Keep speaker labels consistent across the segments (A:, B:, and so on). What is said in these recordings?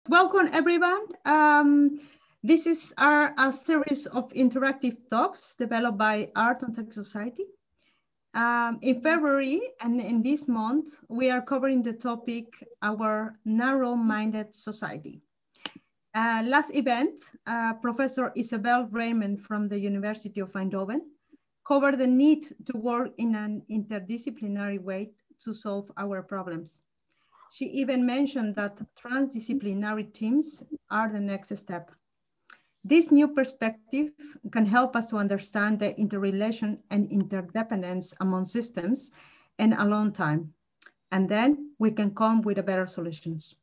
A: Welcome everyone. This is a series of interactive talks developed by Art and Tech Society. In February and in this month, we are covering the topic, our narrow-minded society. Last event, Professor Isabel Raymond from the University of Eindhoven covered the need to work in an interdisciplinary way to solve our problems. She even mentioned that transdisciplinary teams are the next step. This new perspective can help us to understand the interrelation and interdependence among systems and alone time. And then we can come with better solutions.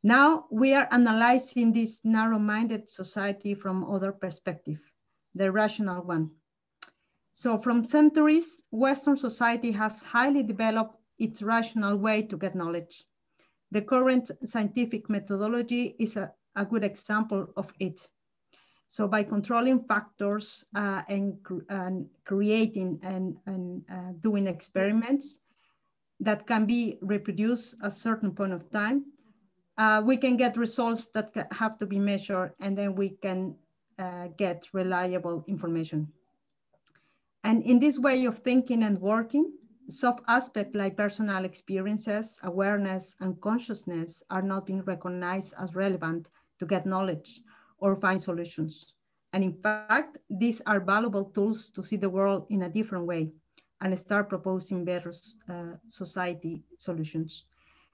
A: Now we are analyzing this narrow-minded society from other perspective, the rational one. So from centuries, Western society has highly developed its rational way to get knowledge. The current scientific methodology is a good example of it. So by controlling factors and creating and doing experiments that can be reproduced at a certain point of time, we can get results that have to be measured, and then we can get reliable information. And in this way of thinking and working, soft aspects like personal experiences, awareness, and consciousness are not being recognized as relevant to get knowledge or find solutions. And in fact, these are valuable tools to see the world in a different way and start proposing better society solutions.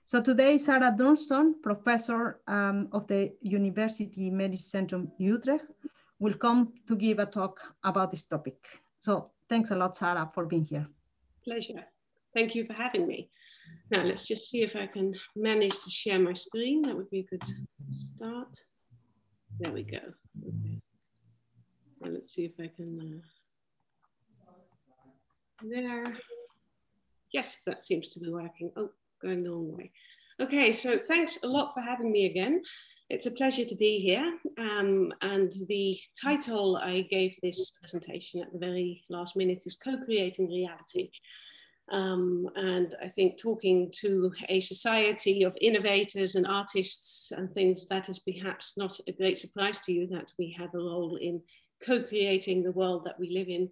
A: So today, Sarah Dunston, professor of the University Medisch Centrum Utrecht, will come to give a talk about this topic. So thanks a lot, Sarah, for being here.
B: Pleasure. Thank you for having me. Now let's just see if I can manage to share my screen. That would be a good start. There we go. Okay. Now let's see if I can. There. Yes, that seems to be working. Oh, going the wrong way. Okay, so thanks a lot for having me again. It's a pleasure to be here. And the title I gave this presentation at the very last minute is Co-Creating Reality. And I think talking to a society of innovators and artists and things, that is perhaps not a great surprise to you that we have a role in co-creating the world that we live in,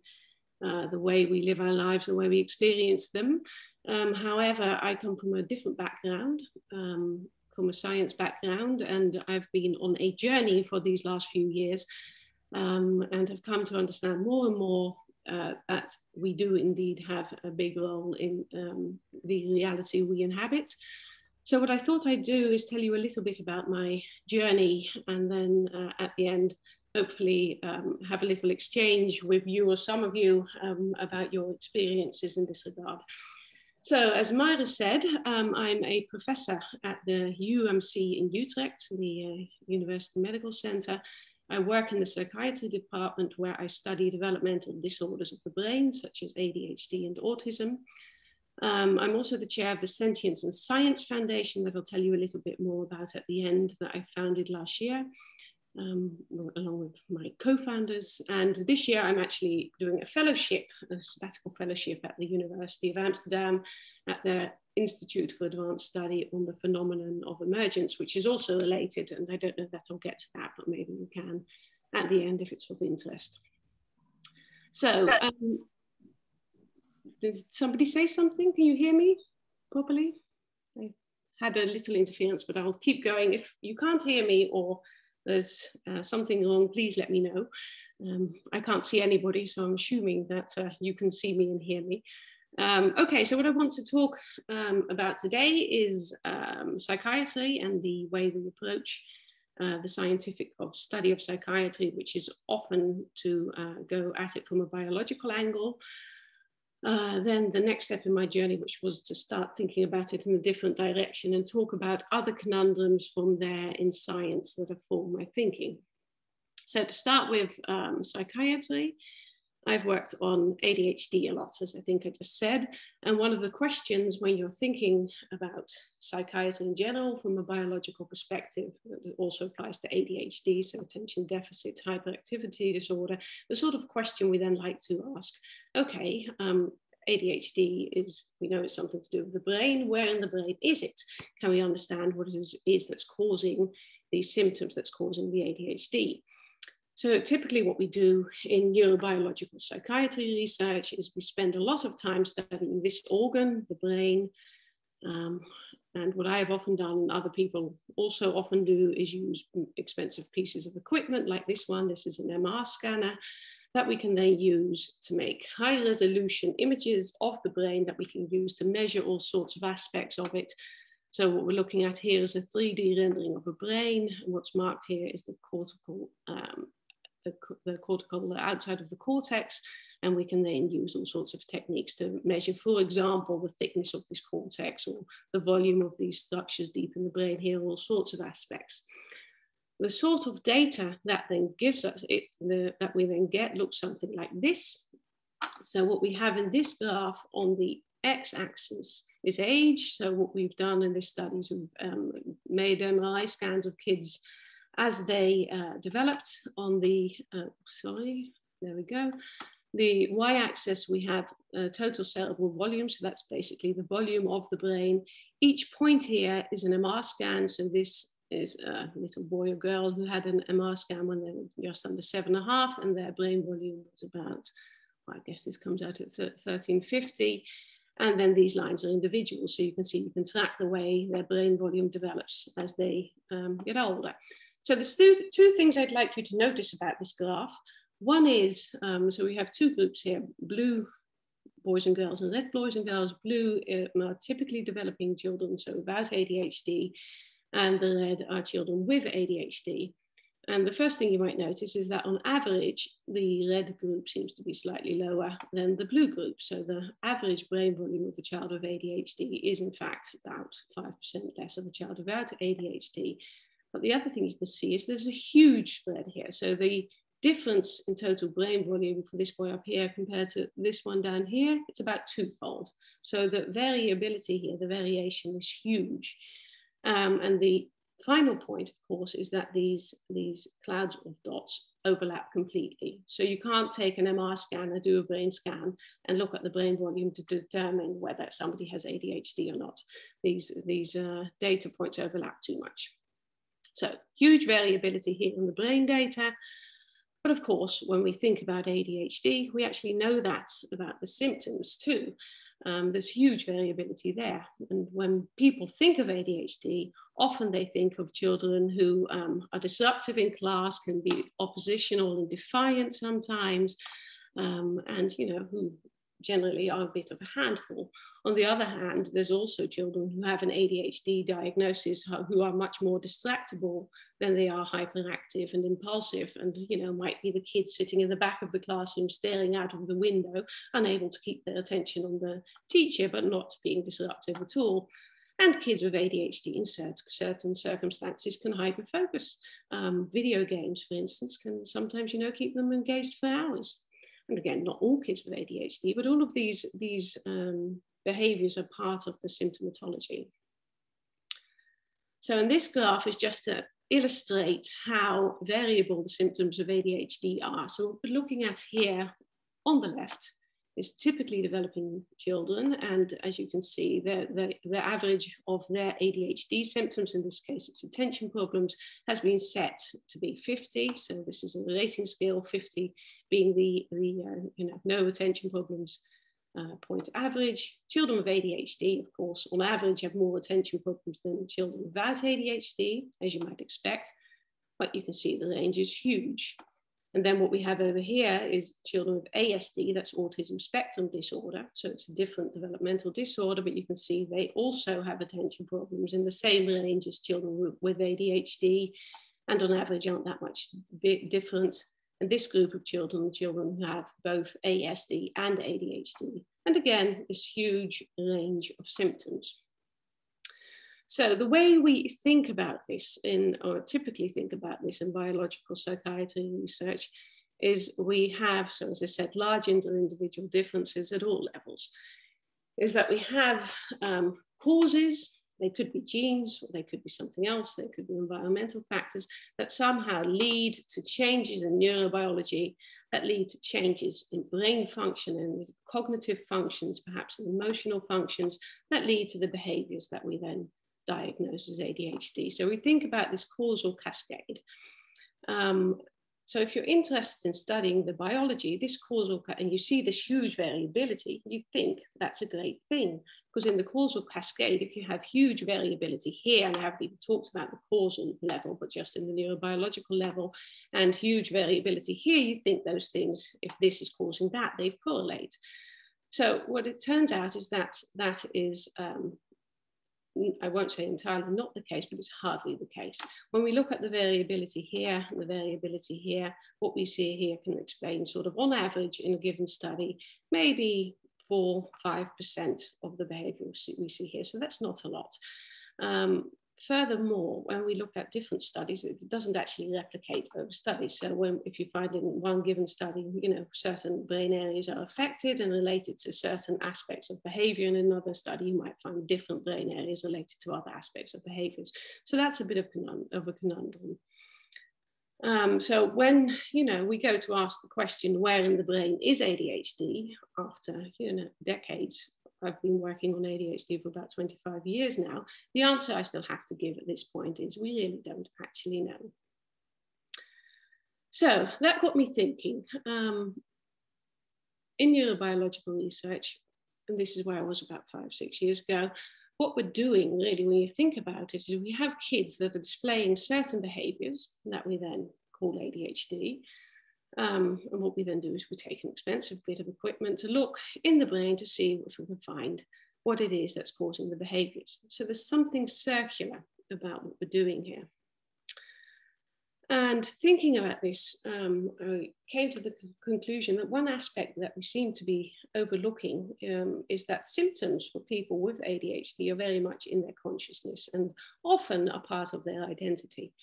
B: the way we live our lives, the way we experience them. However, I come from a different background, from a science background, and I've been on a journey for these last few years and have come to understand more and more that we do indeed have a big role in the reality we inhabit. So what I thought I'd do is tell you a little bit about my journey, and then at the end, hopefully have a little exchange with you or some of you about your experiences in this regard. So as Myra said, I'm a professor at the UMC in Utrecht, the University Medical Center. I work in the psychiatry department where I study developmental disorders of the brain, such as ADHD and autism. I'm also the chair of the Sentience and Science Foundation that I'll tell you a little bit more about at the end, that I founded last year, along with my co-founders. And this year I'm actually doing a fellowship, a sabbatical fellowship at the University of Amsterdam at the Institute for Advanced Study on the Phenomenon of Emergence, which is also related, and I don't know that I'll get to that, but maybe we can at the end if it's of interest. So, did somebody say something? Can you hear me properly? I had a little interference, but I'll keep going. If you can't hear me or there's something wrong, please let me know. I can't see anybody, so I'm assuming that you can see me and hear me. Okay, so what I want to talk about today is psychiatry and the way we approach the scientific study of psychiatry, which is often to go at it from a biological angle. Then the next step in my journey, which was to start thinking about it in a different direction and talk about other conundrums from there in science that have formed my thinking. So to start with psychiatry, I've worked on ADHD a lot, as I think I just said. And one of the questions when you're thinking about psychiatry in general from a biological perspective, that also applies to ADHD, so attention deficit hyperactivity disorder, the sort of question we then like to ask, okay, ADHD is, we know it's something to do with the brain. Where in the brain is it? Can we understand what it is that's causing these symptoms that's causing the ADHD. So typically what we do in neurobiological psychiatry research is we spend a lot of time studying this organ, the brain. And what I have often done, and other people also often do, is use expensive pieces of equipment like this one. This is an MR scanner that we can then use to make high resolution images of the brain that we can use to measure all sorts of aspects of it. So what we're looking at here is a 3D rendering of a brain. And what's marked here is the cortical, outside of the cortex. And we can then use all sorts of techniques to measure, for example, the thickness of this cortex or the volume of these structures deep in the brain here, all sorts of aspects. The sort of data that then gives us, that we then get, looks something like this. So what we have in this graph on the x-axis is age. So what we've done in this study is we've made MRI scans of kids as they developed. On the, there we go. The y-axis, we have total cerebral volume. So that's basically the volume of the brain. Each point here is an MR scan. So this is a little boy or girl who had an MR scan when they were just under 7.5, and their brain volume was about, well, I guess this comes out at 1350. And then these lines are individuals. So you can see, you can track the way their brain volume develops as they get older. So there's two things I'd like you to notice about this graph. One is, so we have two groups here, blue boys and girls and red boys and girls. Blue are typically developing children, so without ADHD, and the red are children with ADHD. And the first thing you might notice is that on average, the red group seems to be slightly lower than the blue group. So the average brain volume of a child with ADHD is in fact about 5% less of a child without ADHD. But the other thing you can see is there's a huge spread here. So the difference in total brain volume for this boy up here compared to this one down here, it's about twofold. So the variability here, the variation is huge. And the final point, of course, is that these clouds of dots overlap completely. So you can't take an MR scan or do a brain scan and look at the brain volume to determine whether somebody has ADHD or not. These data points overlap too much. So huge variability here in the brain data. But of course, when we think about ADHD, we actually know that about the symptoms too. There's huge variability there. And when people think of ADHD, often they think of children who are disruptive in class, can be oppositional and defiant sometimes, and who generally are a bit of a handful. On the other hand, there's also children who have an ADHD diagnosis who are much more distractible than they are hyperactive and impulsive, and might be the kids sitting in the back of the classroom staring out of the window, unable to keep their attention on the teacher, but not being disruptive at all. And kids with ADHD in certain circumstances can hyperfocus. Video games, for instance, can sometimes keep them engaged for hours. And again, not all kids with ADHD, but all of these behaviors are part of the symptomatology. So in this graph is just to illustrate how variable the symptoms of ADHD are. So what we're looking at here on the left is typically developing children. And as you can see, the average of their ADHD symptoms, in this case, it's attention problems, has been set to be 50. So this is a rating scale, 50 being the no attention problems point average. Children with ADHD, of course, on average have more attention problems than children without ADHD, as you might expect. But you can see the range is huge. And then what we have over here is children with ASD, that's autism spectrum disorder. So it's a different developmental disorder, but you can see they also have attention problems in the same range as children with ADHD, and on average aren't that much different. And this group of children who have both ASD and ADHD. And again, this huge range of symptoms. So the way we think about this or typically think about this in biological psychiatry research is we have, so as I said, large inter-individual differences at all levels. Is that we have causes, they could be genes, or they could be something else, they could be environmental factors that somehow lead to changes in neurobiology, that lead to changes in brain function and cognitive functions, perhaps in emotional functions, that lead to the behaviors that we then diagnosed as ADHD. So we think about this causal cascade. So if you're interested in studying the biology, this causal, and you see this huge variability, you think that's a great thing. Because in the causal cascade, if you have huge variability here, and I haven't even talked about the causal level, but just in the neurobiological level, and huge variability here, you think those things, if this is causing that, they correlate. So what it turns out is that that is, I won't say entirely not the case, but it's hardly the case. When we look at the variability here and the variability here, what we see here can explain sort of on average in a given study, maybe 4-5% of the behavior we see here. So that's not a lot. Furthermore, when we look at different studies, it doesn't actually replicate over studies. So if you find in one given study, certain brain areas are affected and related to certain aspects of behavior, in another study, you might find different brain areas related to other aspects of behaviors. So that's a bit of a conundrum. So when, we go to ask the question, where in the brain is ADHD after, decades, I've been working on ADHD for about 25 years now. The answer I still have to give at this point is we really don't actually know. So that got me thinking. In neurobiological research, and this is where I was about 5-6 years ago, what we're doing really when you think about it is we have kids that are displaying certain behaviors that we then call ADHD. And what we then do is we take an expensive bit of equipment to look in the brain to see if we can find what it is that's causing the behaviors. So there's something circular about what we're doing here. And thinking about this, I came to the conclusion that one aspect that we seem to be overlooking is that symptoms for people with ADHD are very much in their consciousness and often a part of their identity.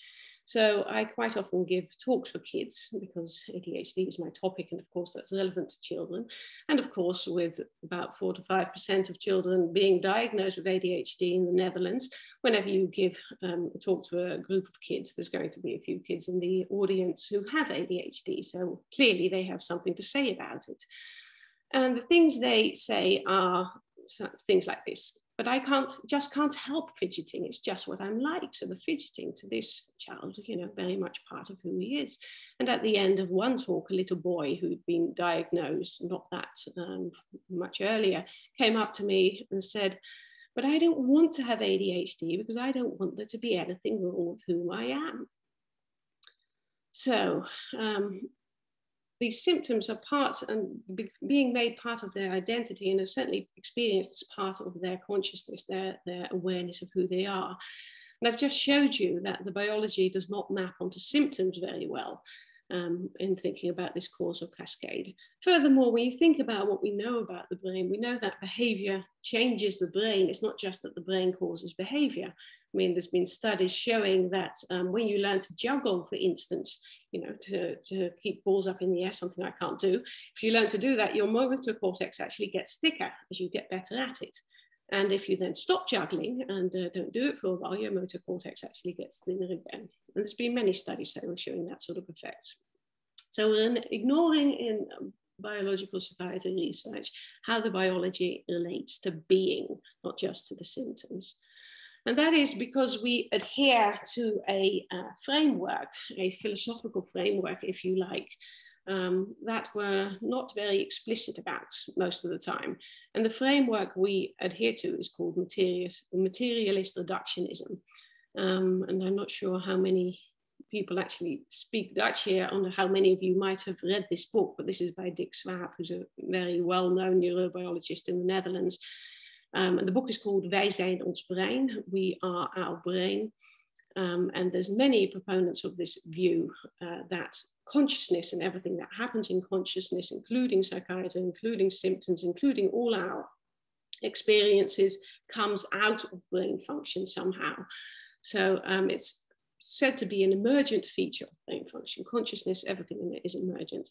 B: So I quite often give talks for kids because ADHD is my topic, and of course that's relevant to children. And of course, with about 4 to 5% of children being diagnosed with ADHD in the Netherlands, whenever you give a talk to a group of kids, there's going to be a few kids in the audience who have ADHD. So clearly they have something to say about it. And the things they say are things like this. But I just can't help fidgeting. It's just what I'm like. So the fidgeting to this child, very much part of who he is. And at the end of one talk, a little boy who'd been diagnosed not that much earlier came up to me and said, but I don't want to have ADHD because I don't want there to be anything wrong with whom I am. So these symptoms are part and being made part of their identity and are certainly experienced as part of their consciousness, their awareness of who they are. And I've just showed you that the biology does not map onto symptoms very well in thinking about this causal cascade. Furthermore, when you think about what we know about the brain, we know that behavior changes the brain. It's not just that the brain causes behavior. I mean, there's been studies showing that when you learn to juggle, for instance, to keep balls up in the air, something I can't do. If you learn to do that, your motor cortex actually gets thicker as you get better at it. And if you then stop juggling and don't do it for a while, your motor cortex actually gets thinner again. And there's been many studies showing that sort of effect. So we're ignoring in biological psychiatry research how the biology relates to being, not just to the symptoms. And that is because we adhere to a framework, a philosophical framework, if you like, that we're not very explicit about most of the time. And the framework we adhere to is called materialist reductionism. And I'm not sure how many people actually speak Dutch here, on how many of you might have read this book, but this is by Dick Swaap, who's a very well-known neurobiologist in the Netherlands. And the book is called Wij zijn ons brein, We Are Our Brain. And there's many proponents of this view that consciousness and everything that happens in consciousness, including psychiatry, including symptoms, including all our experiences, comes out of brain function somehow. So it's said to be an emergent feature of brain function. Consciousness, everything in it is emergent.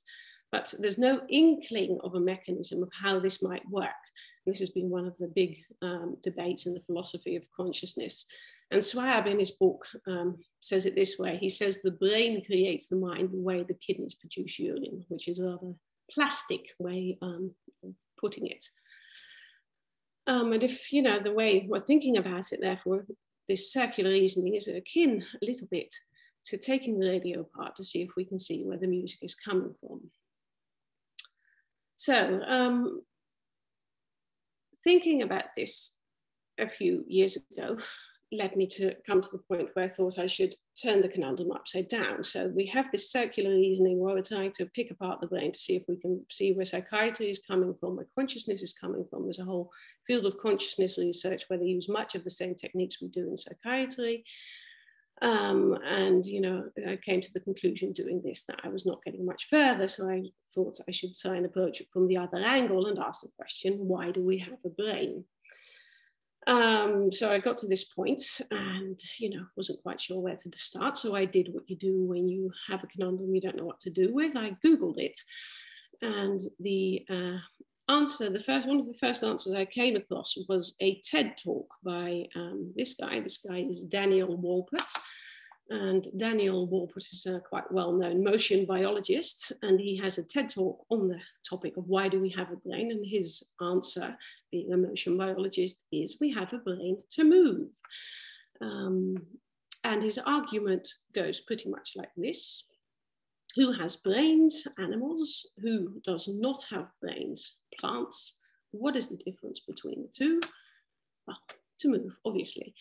B: But there's no inkling of a mechanism of how this might work. This has been one of the big debates in the philosophy of consciousness. And Swaap in his book says it this way. He says the brain creates the mind the way the kidneys produce urine, which is a rather plastic way of putting it. And if, the way we're thinking about it, therefore, this circular reasoning is akin a little bit to taking the radio apart to see if we can see where the music is coming from. So thinking about this a few years ago led me to come to the point where I thought I should turn the conundrum upside down. So we have this circular reasoning where we're trying to pick apart the brain to see if we can see where psychiatry is coming from, where consciousness is coming from. There's a whole field of consciousness research where they use much of the same techniques we do in psychiatry. And, you know, I came to the conclusion doing this that I was not getting much further. So I thought I should try and approach it from the other angle and ask the question, why do we have a brain? So I got to this point and, you know, wasn't quite sure where to start. So I did what you do when you have a conundrum you don't know what to do with. I Googled it. And the answer, one of the first answers I came across was a TED talk by this guy. This guy is Daniel Wolpert. And Daniel Wolpert is a quite well-known motion biologist, and he has a TED talk on the topic of why do we have a brain, and his answer, being a motion biologist, is we have a brain to move. And his argument goes pretty much like this. Who has brains? Animals. Who does not have brains? Plants. What is the difference between the two? Well, to move, obviously.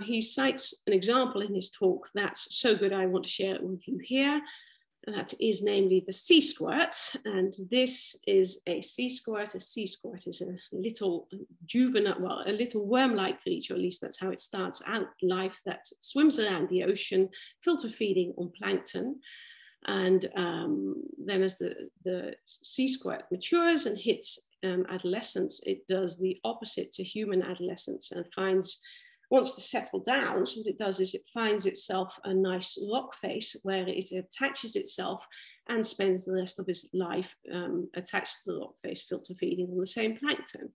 B: He cites an example in his talk that's so good I want to share it with you here. That is namely the sea squirt. And this is a sea squirt. A sea squirt is a little juvenile, well, a little worm-like creature, at least that's how it starts out life, that swims around the ocean, filter feeding on plankton. And then as the sea squirt matures and hits adolescence, it does the opposite to human adolescence and wants to settle down. So what it does is it finds itself a nice rock face where it attaches itself and spends the rest of its life attached to the rock face, filter feeding on the same plankton.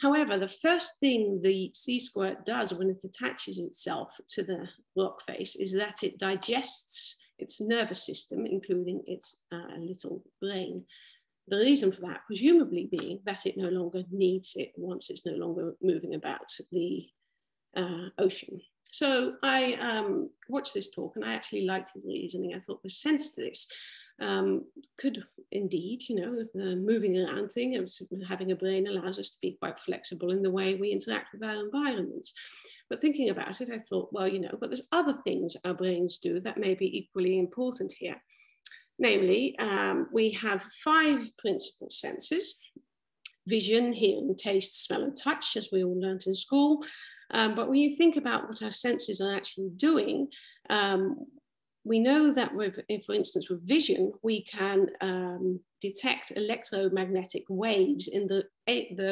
B: However, the first thing the sea squirt does when it attaches itself to the rock face is that it digests its nervous system, including its little brain. The reason for that, presumably, being that it no longer needs it once it's no longer moving about the ocean. So I watched this talk and I actually liked his reasoning. I thought the sense to this could indeed, you know, the moving around thing, having a brain allows us to be quite flexible in the way we interact with our environments. But thinking about it, I thought, well, you know, but there's other things our brains do that may be equally important here. Namely, we have 5 principal senses: vision, hearing, taste, smell, and touch, as we all learned in school. But when you think about what our senses are actually doing, we know that with, for instance, with vision, we can detect electromagnetic waves in the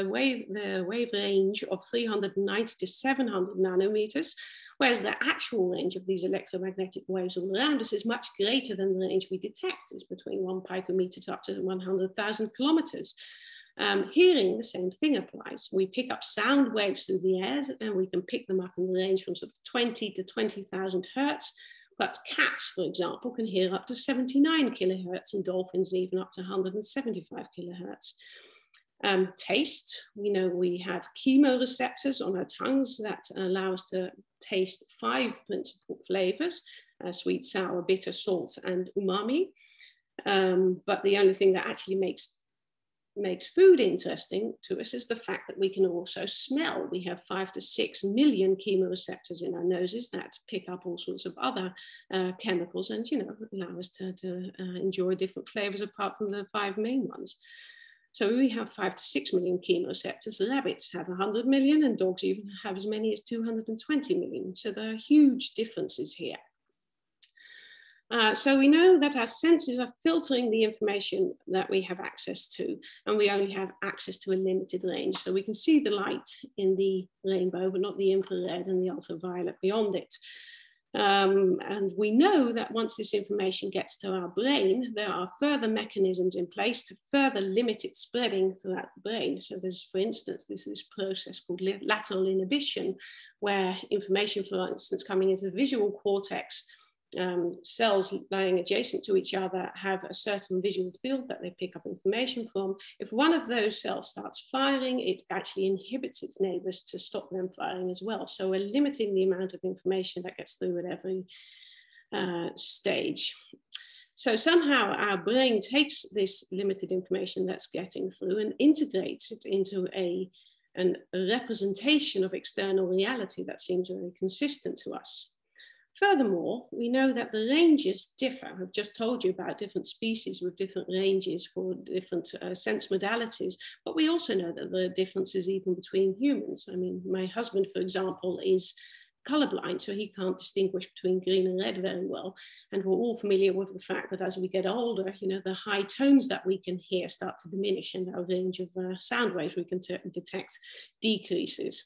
B: wave range of 390 to 700 nanometers, whereas the actual range of these electromagnetic waves all around us is much greater than the range we detect. It's between 1 picometer to up to 100,000 kilometers. Hearing, the same thing applies. We pick up sound waves through the air and we can pick them up in the range from sort of 20 to 20,000 hertz. But cats, for example, can hear up to 79 kilohertz and dolphins even up to 175 kilohertz. Taste, we know we have chemoreceptors on our tongues that allow us to taste 5 principal flavors: sweet, sour, bitter, salt, and umami. But the only thing that actually makes food interesting to us is the fact that we can also smell. We have 5 to 6 million chemoreceptors in our noses that pick up all sorts of other chemicals and, you know, allow us to enjoy different flavors apart from the 5 main ones. So we have 5 to 6 million chemoreceptors. Rabbits have 100 million and dogs even have as many as 220 million. So there are huge differences here. So we know that our senses are filtering the information that we have access to, and we only have access to a limited range. So we can see the light in the rainbow, but not the infrared and the ultraviolet beyond it. And we know that once this information gets to our brain, there are further mechanisms in place to further limit its spreading throughout the brain. So there's, for instance, this process called lateral inhibition, where information, for instance, coming into the visual cortex cells lying adjacent to each other have a certain visual field that they pick up information from. If one of those cells starts firing, it actually inhibits its neighbors to stop them firing as well. So we're limiting the amount of information that gets through at every stage. So somehow our brain takes this limited information that's getting through and integrates it into a representation of external reality that seems very consistent to us. Furthermore, we know that the ranges differ. I've just told you about different species with different ranges for different sense modalities, but we also know that there are differences even between humans. I mean, my husband, for example, is colorblind, so he can't distinguish between green and red very well. And we're all familiar with the fact that as we get older, you know, the high tones that we can hear start to diminish, and our range of sound waves we can detect decreases.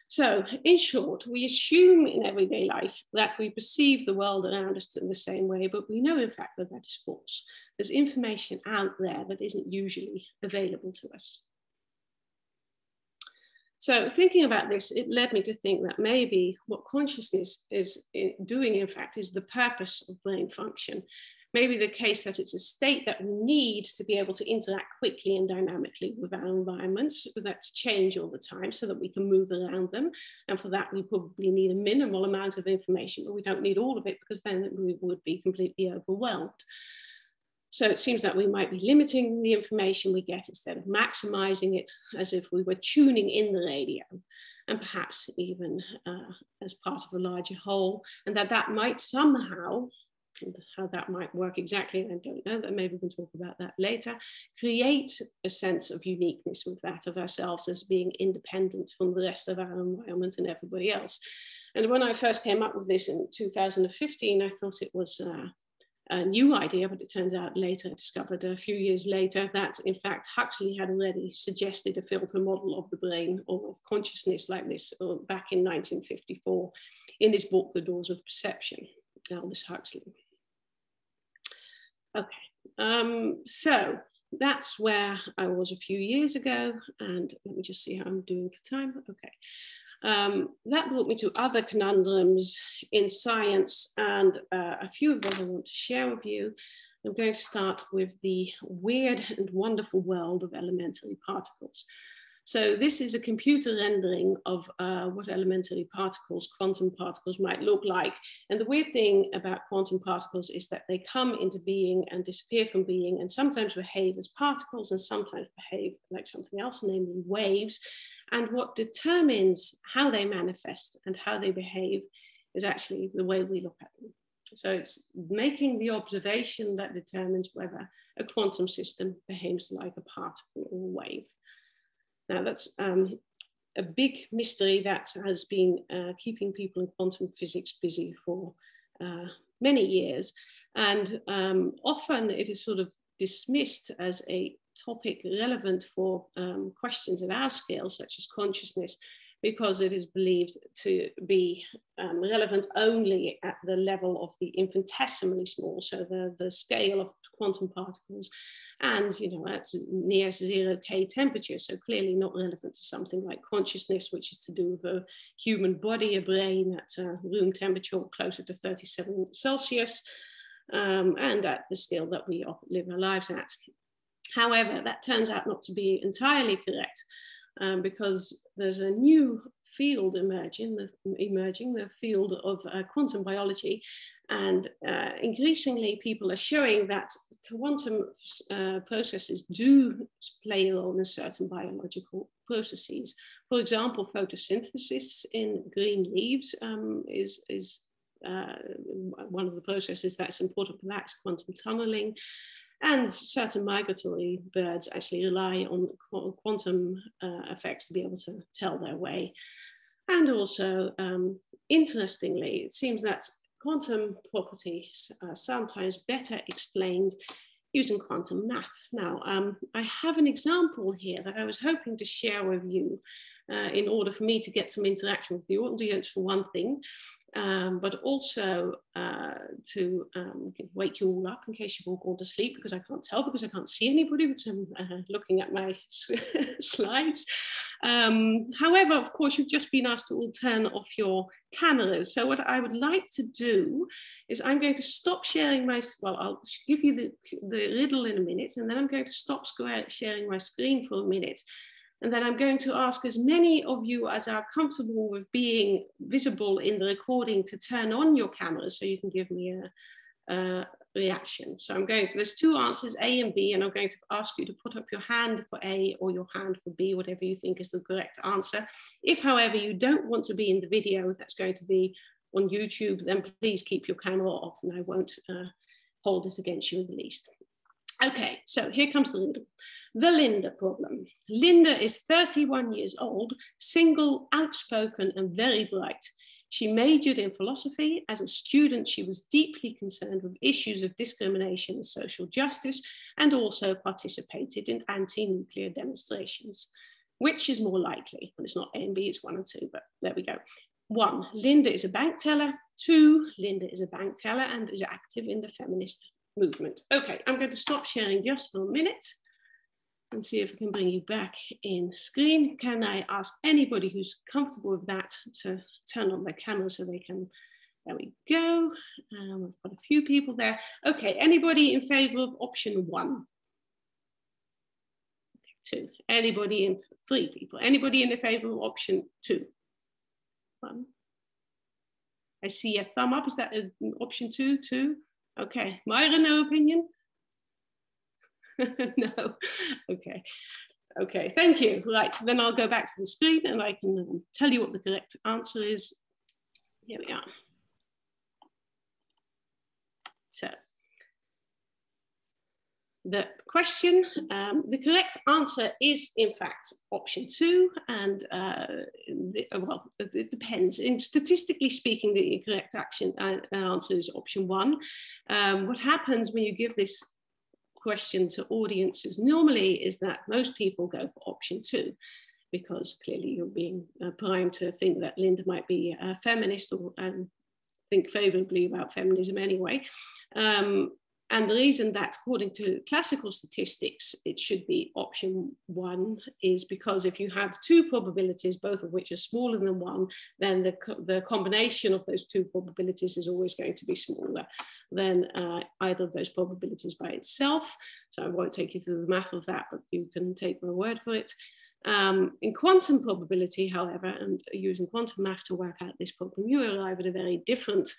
B: So in short, we assume in everyday life that we perceive the world around us in the same way, but we know in fact that that is false. There's information out there that isn't usually available to us. So thinking about this, it led me to think that maybe what consciousness is doing, in fact, is the purpose of brain function. Maybe the case that it's a state that we need to be able to interact quickly and dynamically with our environments, that's change all the time so that we can move around them. And for that, we probably need a minimal amount of information, but we don't need all of it because then we would be completely overwhelmed. So it seems that we might be limiting the information we get instead of maximizing it, as if we were tuning in the radio, and perhaps even as part of a larger whole, and that might somehow, and how that might work exactly, I don't know, but maybe we can talk about that later, create a sense of uniqueness with that of ourselves as being independent from the rest of our environment and everybody else. And when I first came up with this in 2015, I thought it was a new idea, but it turns out later, I discovered a few years later that in fact Huxley had already suggested a filter model of the brain or of consciousness like this back in 1954 in his book, The Doors of Perception, Aldous Huxley. Okay, so that's where I was a few years ago, and let me just see how I'm doing for time. Okay. That brought me to other conundrums in science, and a few of them I want to share with you. I'm going to start with the weird and wonderful world of elementary particles. So this is a computer rendering of what elementary particles, quantum particles, might look like. And the weird thing about quantum particles is that they come into being and disappear from being, and sometimes behave as particles and sometimes behave like something else, namely waves. And what determines how they manifest and how they behave is actually the way we look at them. So it's making the observation that determines whether a quantum system behaves like a particle or wave. Now that's a big mystery that has been keeping people in quantum physics busy for many years. And often it is sort of dismissed as a topic relevant for questions at our scale, such as consciousness, because it is believed to be relevant only at the level of the infinitesimally small, so the scale of quantum particles, and at near 0K temperature, so clearly not relevant to something like consciousness, which is to do with a human body, a brain at room temperature closer to 37 Celsius, and at the scale that we live our lives at. However, that turns out not to be entirely correct, because there's a new field emerging, the field of quantum biology, and increasingly people are showing that quantum processes do play a role in certain biological processes. For example, photosynthesis in green leaves is one of the processes that's important for that, quantum tunneling. And certain migratory birds actually rely on quantum effects to be able to tell their way. And also, interestingly, it seems that quantum properties are sometimes better explained using quantum math. Now, I have an example here that I was hoping to share with you in order for me to get some interaction with the audience for one thing. but also to wake you all up in case you've all gone to sleep, because I can't tell, because I can't see anybody, because I'm looking at my slides. However, of course, you've just been asked to all turn off your cameras. So what I would like to do is I'm going to stop sharing my, well, I'll give you the riddle in a minute, and then I'm going to stop sharing my screen for a minute. And then I'm going to ask as many of you as are comfortable with being visible in the recording to turn on your cameras so you can give me a reaction. So there's two answers, A and B, and I'm going to ask you to put up your hand for A or your hand for B, whatever you think is the correct answer. If, however, you don't want to be in the video that's going to be on YouTube, then please keep your camera off and I won't hold it against you in the least. Okay, so here comes the riddle. The Linda problem. Linda is 31 years old, single, outspoken, and very bright. She majored in philosophy. As a student, she was deeply concerned with issues of discrimination and social justice, and also participated in anti-nuclear demonstrations. Which is more likely? Well, it's not A and B, it's 1 and 2, but there we go. 1, Linda is a bank teller. 2, Linda is a bank teller and is active in the feminist movement. Okay, I'm going to stop sharing just for a minute and see if I can bring you back in screen. Can I ask anybody who's comfortable with that to turn on their camera so they can, there we go. We've got a few people there. Okay, anybody in favor of option 1? 2, anybody in 3 people? Anybody in favor of option 2? 1. I see a thumb up, is that option 2? 2? Okay, Myra, no opinion? No, okay. Okay, thank you. Right, then I'll go back to the screen and I can tell you what the correct answer is. Here we are. So, the question, the correct answer is in fact option 2, and well, it depends. Statistically speaking, the correct answer is option 1. What happens when you give this question to audiences normally is that most people go for option 2, because clearly you're being primed to think that Linda might be a feminist or think favorably about feminism anyway. And the reason that, according to classical statistics, it should be option 1 is because if you have 2 probabilities, both of which are smaller than 1, then the combination of those 2 probabilities is always going to be smaller than either of those probabilities by itself. So I won't take you through the math of that, but you can take my word for it. In quantum probability, however, and using quantum math to work out this problem, you arrive at a very different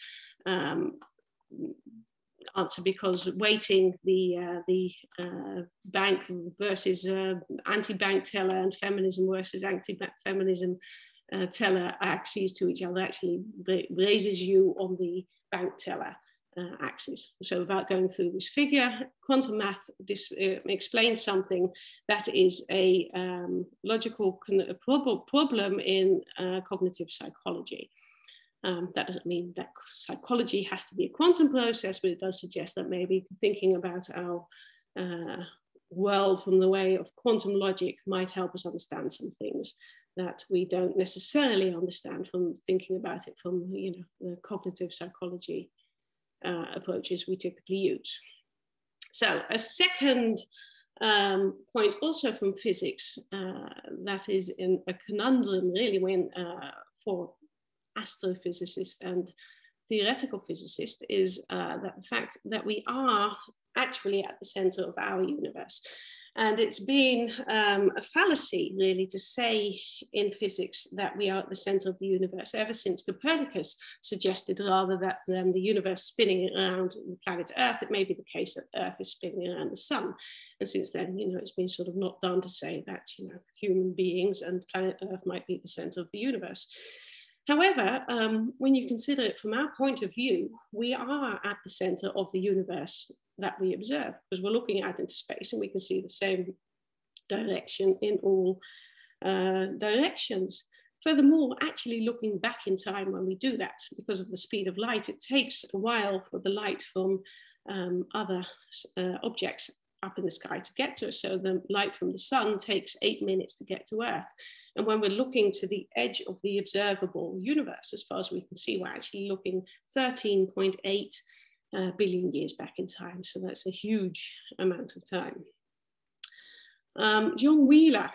B: answer, because weighting the bank versus anti-bank teller and feminism versus anti-feminism teller axes to each other actually raises you on the bank teller axis. So without going through this figure, quantum math explains something that is a logical problem in cognitive psychology. That doesn't mean that psychology has to be a quantum process, but it does suggest that maybe thinking about our world from the way of quantum logic might help us understand some things that we don't necessarily understand from thinking about it from, you know, the cognitive psychology approaches we typically use. So a second point also from physics that is in a conundrum really when for astrophysicists and theoretical physicists is that the fact that we are actually at the center of our universe. And it's been a fallacy really to say in physics that we are at the center of the universe ever since Copernicus suggested rather that than the universe spinning around the planet Earth, it may be the case that Earth is spinning around the sun. And since then, you know, it's been sort of not done to say that, you know, human beings and planet Earth might be at the center of the universe. However, when you consider it from our point of view, we are at the center of the universe that we observe, because we're looking out into space and we can see the same direction in all directions. Furthermore, actually looking back in time when we do that, because of the speed of light, it takes a while for the light from other objects up in the sky to get to us. So the light from the sun takes 8 minutes to get to Earth. And when we're looking to the edge of the observable universe, as far as we can see, we're actually looking 13.8 billion years back in time. So that's a huge amount of time. John Wheeler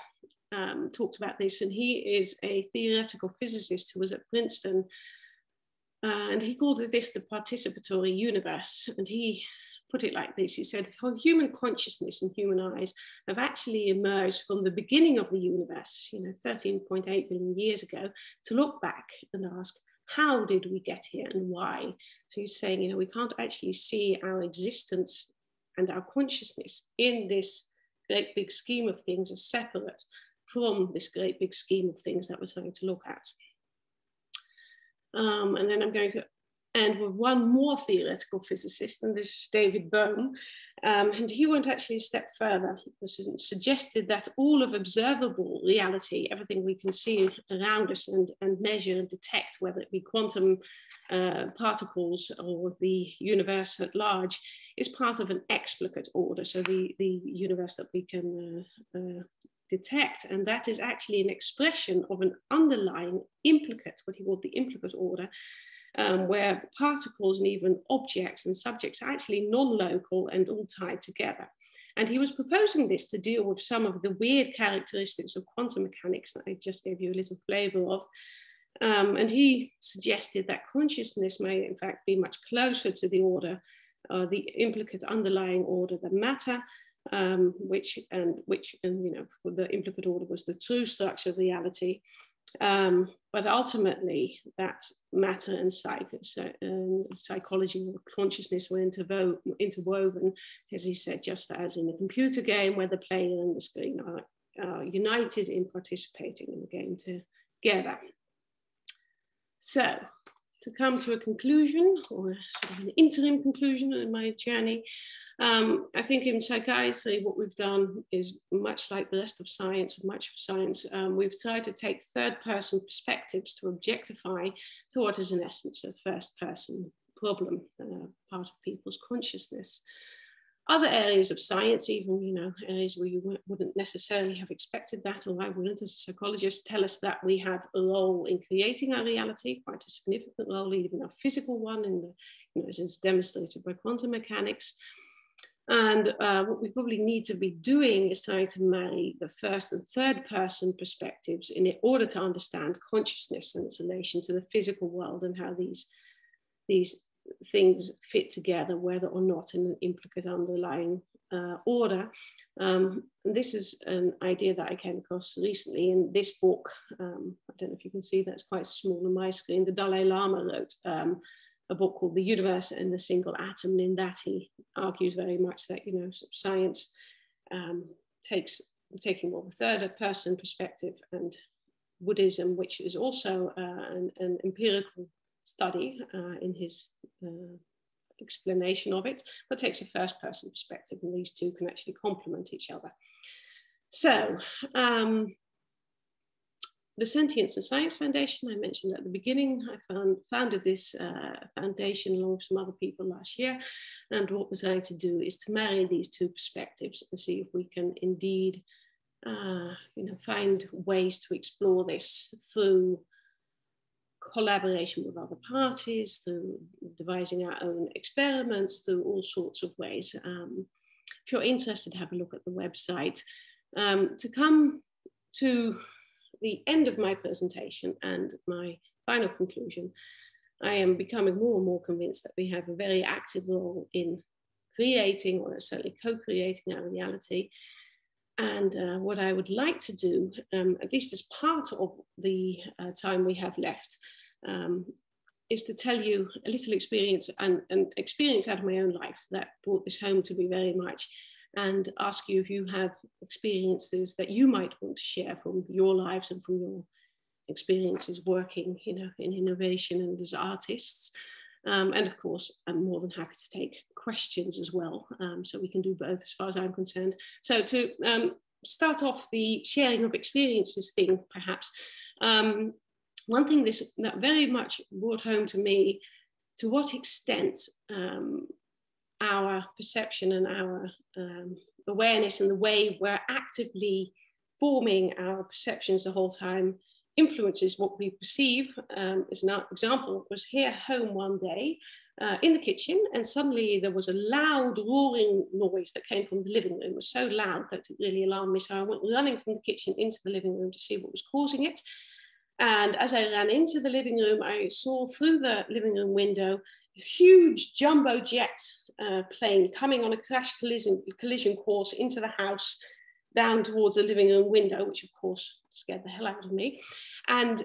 B: talked about this, and he is a theoretical physicist who was at Princeton, and he called this the participatory universe. And he put it like this: he said, human consciousness and human eyes have actually emerged from the beginning of the universe, 13.8 billion years ago, to look back and ask, how did we get here and why? So he's saying, we can't actually see our existence and our consciousness in this great big scheme of things as separate from this great big scheme of things that we're trying to look at. And then I'm going to end with one more theoretical physicist, and this is David Bohm. And he went actually a step further. This suggested that all of observable reality, everything we can see around us and measure and detect, whether it be quantum particles or the universe at large, is part of an explicate order. So the universe that we can detect, and that is actually an expression of an underlying implicate, what he called the implicate order, where particles and even objects and subjects are actually non-local and all tied together. And he was proposing this to deal with some of the weird characteristics of quantum mechanics that I just gave you a little flavor of. And he suggested that consciousness may in fact be much closer to the order, the implicate underlying order than matter, which the implicate order was the true structure of reality. But ultimately, that matter and psychology or consciousness were interwoven, as he said, just as in a computer game where the player and the screen are united in participating in the game together. So, to come to a conclusion, or sort of an interim conclusion in my journey, I think in psychiatry, what we've done is much like the rest of science, we've tried to take third-person perspectives to objectify to what is in essence a first-person problem, part of people's consciousness. Other areas of science, even areas where you wouldn't necessarily have expected that, or I wouldn't as a psychologist, tell us that we have a role in creating our reality, quite a significant role, even a physical one, as is demonstrated by quantum mechanics. And what we probably need to be doing is trying to marry the first and third person perspectives in order to understand consciousness and its relation to the physical world and how these things fit together, whether or not in an implicate underlying order. This is an idea that I came across recently in this book. I don't know if you can see, that's quite small on my screen. The Dalai Lama wrote a book called The Universe and the Single Atom. And in that, he argues very much that, science taking more of a third person perspective, and Buddhism, which is also an empirical study in his explanation of it, but takes a first person perspective, and these two can actually complement each other. So, the Sentience and Science Foundation, I mentioned at the beginning, I founded this foundation along with some other people last year. And what we're trying to do is to marry these two perspectives and see if we can indeed find ways to explore this through collaboration with other parties, through devising our own experiments, through all sorts of ways. If you're interested, have a look at the website. To come to the end of my presentation and my final conclusion, I am becoming more and more convinced that we have a very active role in creating, or certainly co-creating, our reality. And what I would like to do, at least as part of the time we have left, is to tell you a little experience, and an experience out of my own life that brought this home to me very much, and ask you if you have experiences that you might want to share from your lives and from your experiences working in innovation and as artists. And of course, I'm more than happy to take questions as well. So we can do both as far as I'm concerned. So to start off the sharing of experiences thing, perhaps, one thing that very much brought home to me, to what extent our perception and our awareness and the way we're actively forming our perceptions the whole time influences what we perceive. As an example, I was here home one day in the kitchen, and suddenly there was a loud roaring noise that came from the living room. It was so loud that it really alarmed me. So I went running from the kitchen into the living room to see what was causing it. And as I ran into the living room, I saw through the living room window a huge jumbo jet plane coming on a crash collision course into the house, down towards the living room window, which of course scared the hell out of me. And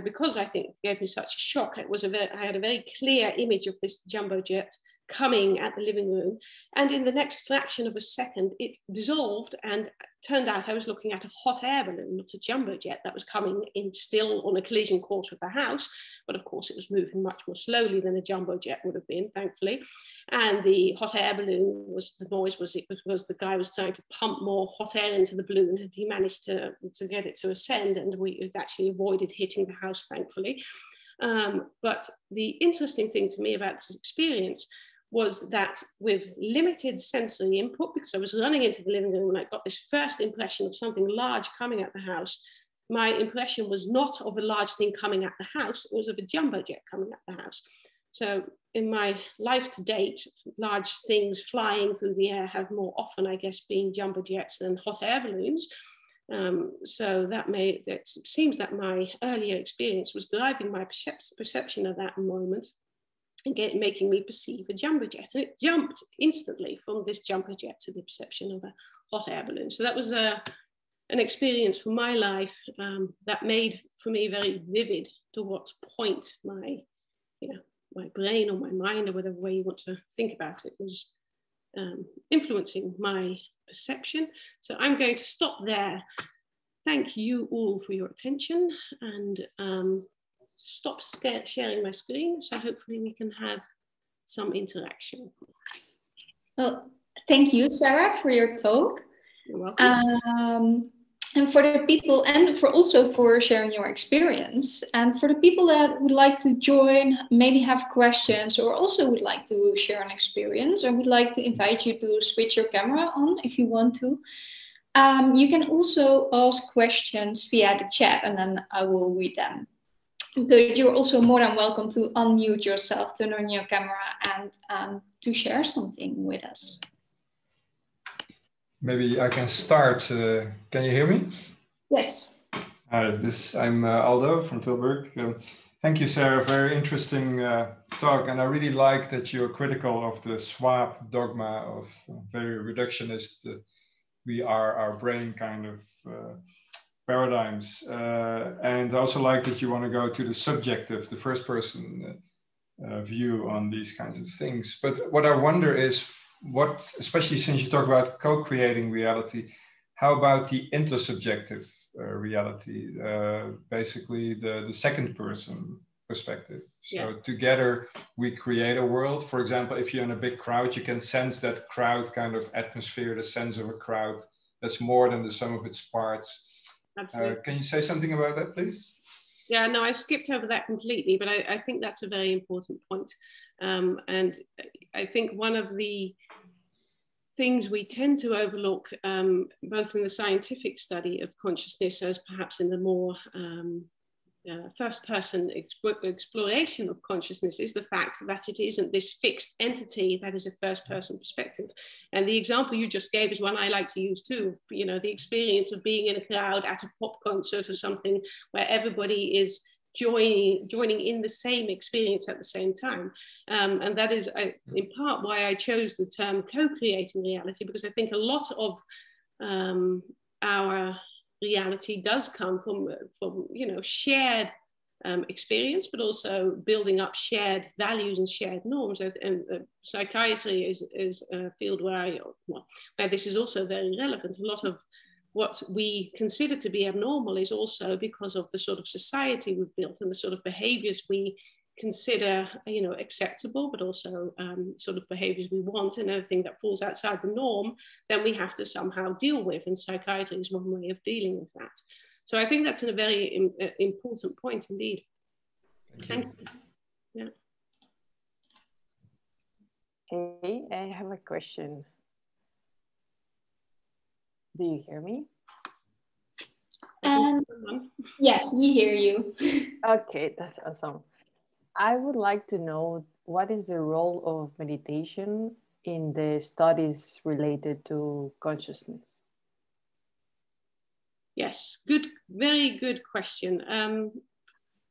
B: because I think it gave me such a shock, I had a very clear image of this jumbo jet coming at the living room. And in the next fraction of a second, it dissolved, and turned out I was looking at a hot air balloon, not a jumbo jet that was coming in still on a collision course with the house. But of course, it was moving much more slowly than a jumbo jet would have been, thankfully. And the hot air balloon the noise was because the guy was trying to pump more hot air into the balloon, and he managed to get it to ascend, and we actually avoided hitting the house, thankfully. But the interesting thing to me about this experience was that with limited sensory input, because I was running into the living room and I got this first impression of something large coming at the house, my impression was not of a large thing coming at the house, it was of a jumbo jet coming at the house. So in my life to date, large things flying through the air have more often, I guess, been jumbo jets than hot air balloons. So it seems that my earlier experience was driving my perception of that moment, and making me perceive a jumbo jet. And it jumped instantly from this jumbo jet to the perception of a hot air balloon. So that was an experience for my life that made for me very vivid to what point my brain or my mind, or whatever way you want to think about it, was influencing my perception. So I'm going to stop there. Thank you all for your attention, and stop sharing my screen, so hopefully we can have some interaction.
C: Well, thank you, Sarah, for your talk.
B: You're welcome.
C: And for the people, and for sharing your experience. And for the people that would like to join, maybe have questions, or also would like to share an experience, I would like to invite you to switch your camera on if you want to. You can also ask questions via the chat, and then I will read them. But you're also more than welcome to unmute yourself, turn on your camera, and to share something with us.
D: Maybe I can start. Can you hear me?
C: Yes.
D: I'm Aldo from Tilburg. Thank you, Sarah. Very interesting talk. And I really like that you're critical of the swap dogma of very reductionist, we are our brain kind of paradigms. And I also like that you want to go to the subjective, the first person view on these kinds of things. But what I wonder is, especially since you talk about co-creating reality, how about the intersubjective reality, basically the second person perspective? So together we create a world. For example, if you're in a big crowd, you can sense that crowd kind of atmosphere, the sense of a crowd that's more than the sum of its parts.
B: Absolutely.
D: Can you say something about that, please?
B: Yeah, no, I skipped over that completely, but I think that's a very important point. And I think one of the things we tend to overlook, both in the scientific study of consciousness as perhaps in the more first-person exploration of consciousness, is the fact that it isn't this fixed entity that is a first-person perspective. And the example you just gave is one I like to use too, of, the experience of being in a crowd at a pop concert or something where everybody is joining in the same experience at the same time. And that is in part why I chose the term co-creating reality, because I think a lot of our reality does come from shared experience, but also building up shared values and shared norms. And psychiatry is a field where this is also very relevant. A lot of what we consider to be abnormal is also because of the sort of society we've built and the sort of behaviors we consider acceptable, but also sort of behaviors we want, and anything that falls outside the norm, then we have to somehow deal with, and psychiatry is one way of dealing with that. So I think that's a very important point indeed. Thank you.
E: Yeah. Hey, I have a question. Do you hear me?
C: Yes, we hear you.
E: Okay, that's awesome. I would like to know what is the role of meditation in the studies related to consciousness?
B: Yes, good, very good question.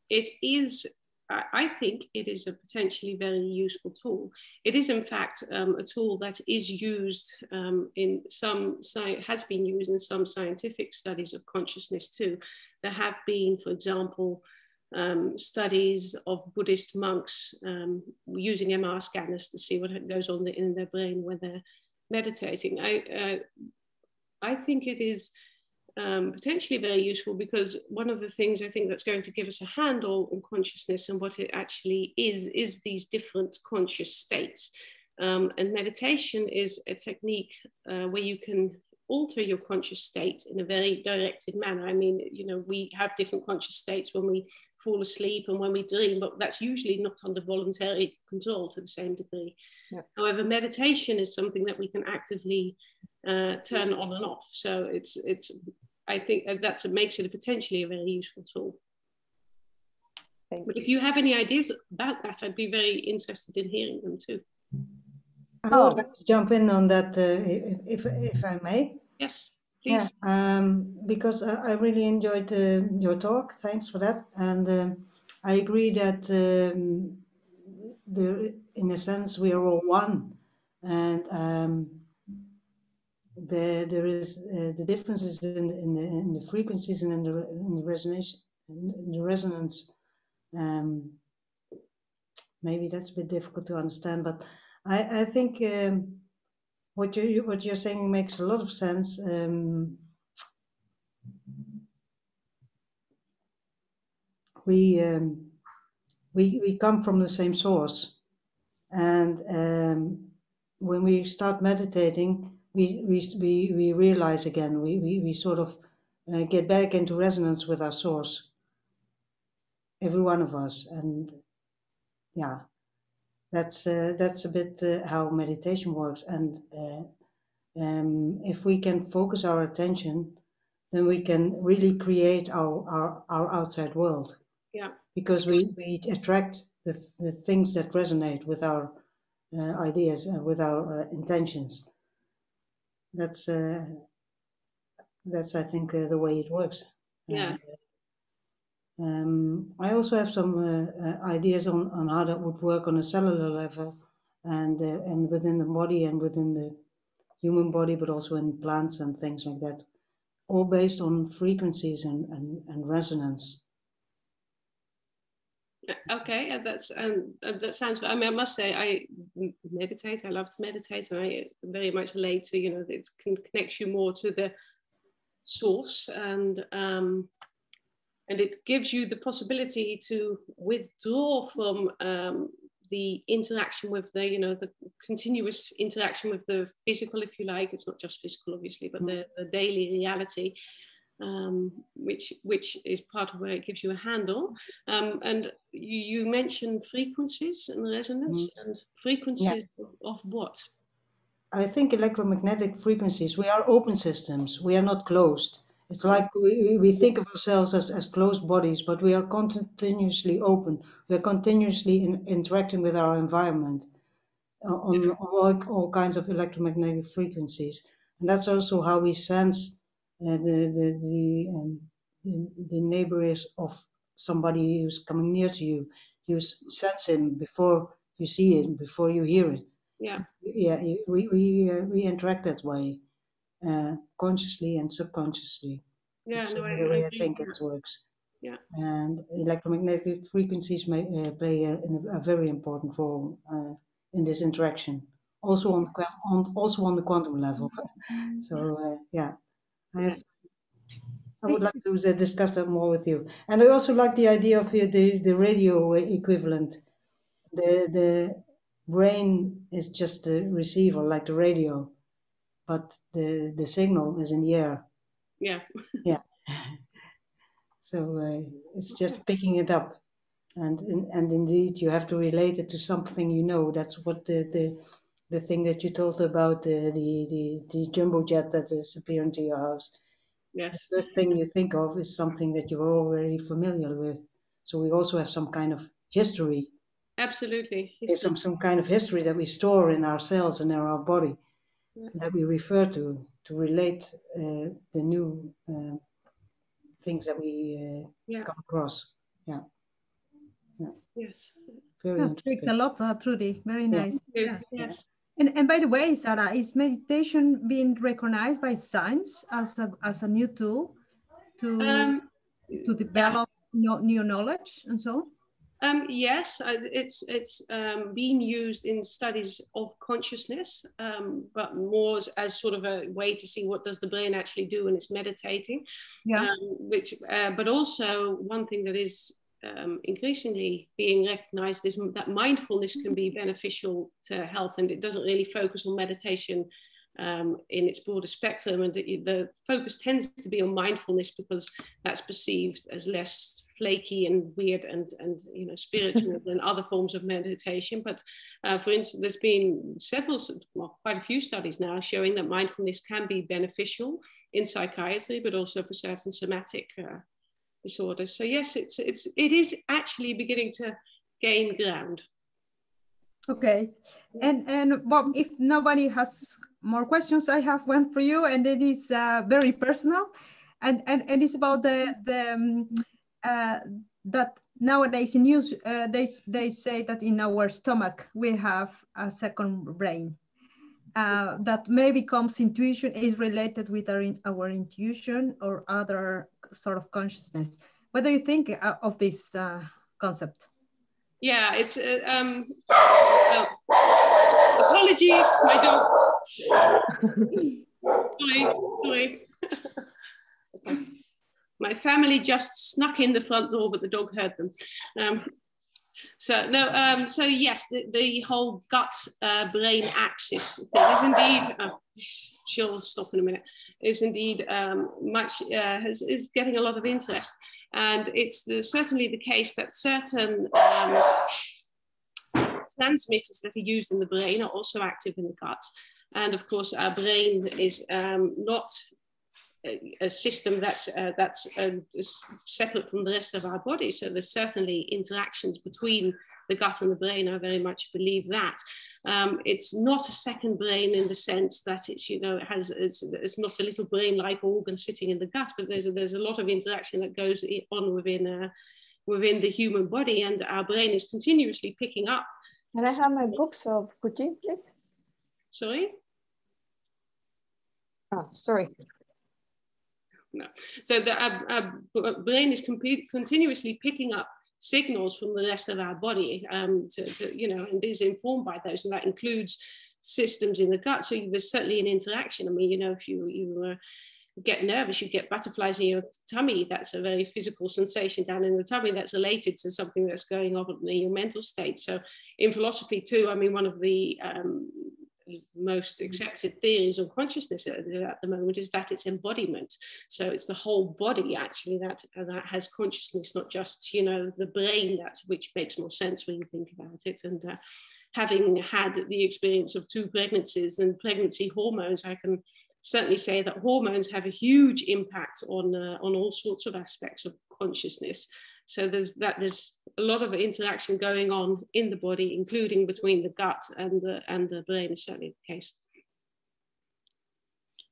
B: It is, I think it is a potentially very useful tool. It is in fact a tool that is used in some, has been used in some scientific studies of consciousness too. There have been, for example, studies of Buddhist monks using MR scanners to see what goes on in their brain when they're meditating. I think it is potentially very useful, because one of the things I think that's going to give us a handle on consciousness and what it actually is these different conscious states. And meditation is a technique where you can alter your conscious state in a very directed manner. I mean, you know, we have different conscious states when we fall asleep and when we dream, but that's usually not under voluntary control to the same degree. Yeah. However, meditation is something that we can actively turn on and off. So it's I think that makes it potentially a very useful tool. But if you have any ideas about that, I'd be very interested in hearing them too.
F: I would like to jump in on that, if I may.
B: Yes, please.
F: Yeah, because I really enjoyed your talk. Thanks for that. And I agree that in a sense, we are all one. And there is the differences in the frequencies and in the resonance. Maybe that's a bit difficult to understand, but I think what you're saying makes a lot of sense. We come from the same source, and when we start meditating, we realize again, we sort of get back into resonance with our source, every one of us. And yeah, that's a bit how meditation works. And if we can focus our attention, then we can really create our outside world.
B: Yeah.
F: Because we attract the things that resonate with our ideas and with our intentions. That's I think the way it works.
B: Yeah.
F: I also have some ideas on how that would work on a cellular level, and within the body and within the human body, but also in plants and things like that, all based on frequencies and resonance.
B: Okay, that sounds. I mean, I must say, I meditate. I love to meditate, and I very much relate to, you know, it connects you more to the source, and it gives you the possibility to withdraw from the interaction with the, you know, the continuous interaction with the physical, if you like. It's not just physical, obviously, but the daily reality. Which is part of where it gives you a handle. And you mentioned frequencies and resonance, and frequencies of what?
F: I think electromagnetic frequencies, we are open systems, we are not closed. It's like we think of ourselves as closed bodies, but we are continuously open. We are continuously interacting with our environment on all kinds of electromagnetic frequencies. And that's also how we sense the neighbors of somebody who's coming near to you. You sense him before you see it, before you hear it.
B: Yeah.
F: Yeah, we interact that way, consciously and subconsciously.
B: Yeah,
F: That's
B: no,
F: the way I think it works.
B: Yeah.
F: And electromagnetic frequencies may play a very important role in this interaction, also on the quantum level. So yeah, I would like to discuss that more with you. And I also like the idea of the radio equivalent. The brain is just the receiver, like the radio, but the signal is in the air.
B: Yeah.
F: Yeah. So it's just picking it up, and indeed you have to relate it to something you know. That's what the the thing that you told about the jumbo jet that is appearing to your house.
B: Yes.
F: The first thing you think of is something that you're already familiar with. So we also have some kind of history.
B: Absolutely.
F: There's some kind of history that we store in our cells and in our body, that we refer to relate the new things that we come across. Yeah.
B: Yes.
F: Very interesting.
A: Thanks a lot, Trudy. Very nice.
B: Yes.
A: And by the way, Sarah, is meditation being recognized by science as a new tool to develop new knowledge and so on?
B: Yes, it's being used in studies of consciousness, but more as sort of a way to see what does the brain actually do when it's meditating. But also one thing that is increasingly being recognized is that mindfulness can be beneficial to health, and it doesn't really focus on meditation in its broader spectrum, and the focus tends to be on mindfulness because that's perceived as less flaky and weird and spiritual than other forms of meditation. But for instance, there's been quite a few studies now showing that mindfulness can be beneficial in psychiatry, but also for certain somatic disorders. So yes, it is actually beginning to gain ground.
A: Okay, and Bob, if nobody has more questions, I have one for you, and it is very personal, and it's about that nowadays in news they say that in our stomach we have a second brain that maybe comes intuition is related with our intuition or other sort of consciousness. What do you think of this concept?
B: Yeah, it's apologies, my dog. Sorry. My family just snuck in the front door, but the dog heard them. So yes, the whole gut brain axis thing is indeed. She'll stop in a minute. Is indeed is getting a lot of interest, and it's certainly the case that certain transmitters that are used in the brain are also active in the gut, and of course our brain is not a system that's separate from the rest of our body. So there's certainly interactions between the gut and the brain. I very much believe that. It's not a second brain in the sense that it's, it's not a little brain-like organ sitting in the gut, but there's a lot of interaction that goes on within the human body, and our brain is continuously picking up.
E: Can I have my books of cooking, please?
B: Sorry?
E: Oh, sorry.
B: No. So our brain is continuously picking up signals from the rest of our body, and is informed by those, and that includes systems in the gut. So there's certainly an interaction. I mean, if you get nervous, you get butterflies in your tummy. That's a very physical sensation down in the tummy that's related to something that's going on in your mental state. So in philosophy too, I mean, one of the most accepted theories on consciousness at the moment is that it's embodiment. So it's the whole body actually that has consciousness, not just the brain, which makes more sense when you think about it. And having had the experience of 2 pregnancies and pregnancy hormones, I can certainly say that hormones have a huge impact on all sorts of aspects of consciousness. So there's a lot of interaction going on in the body, including between the gut and the brain, is certainly the case.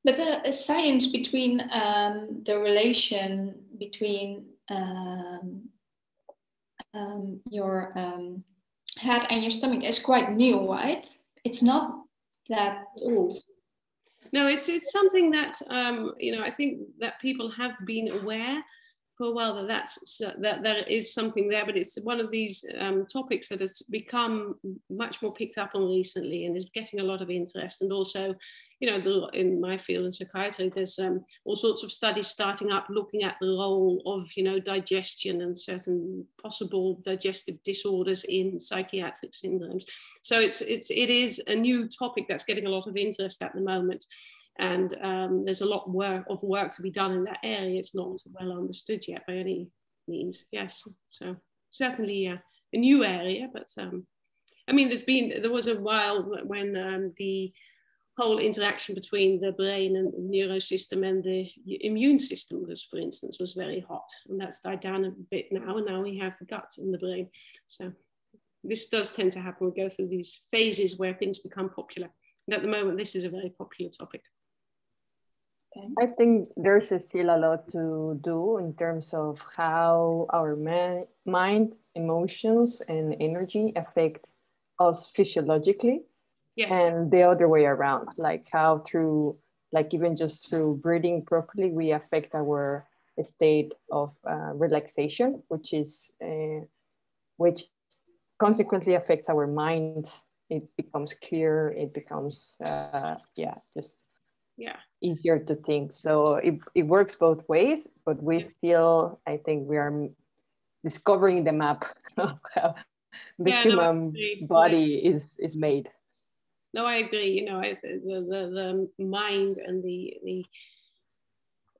C: But the science between the relation between your head and your stomach is quite new, right? It's not that old.
B: No, it's something that I think that people have been aware for a while that there is something there, but it's one of these topics that has become much more picked up on recently and is getting a lot of interest. And also, in my field in psychiatry, there's all sorts of studies starting up looking at the role of digestion and certain possible digestive disorders in psychiatric syndromes. So it is a new topic that's getting a lot of interest at the moment. And there's a lot of work to be done in that area. It's not well understood yet by any means. Yes, so certainly a new area, but I mean, there was a while when the whole interaction between the brain and neurosystem and the immune system was, for instance, was very hot, and that's died down a bit now, and now we have the gut and the brain. So this does tend to happen. We go through these phases where things become popular, and at the moment this is a very popular topic.
E: I think there's still a lot to do in terms of how our mind, emotions, and energy affect us physiologically. Yes. And the other way around, like how through, like even just through breathing properly, we affect our state of relaxation, which consequently affects our mind. It becomes clear, it becomes, easier to think. So it works both ways, but we still, I think we are discovering the map of how the human body is made.
B: No, I agree. You know, the mind and the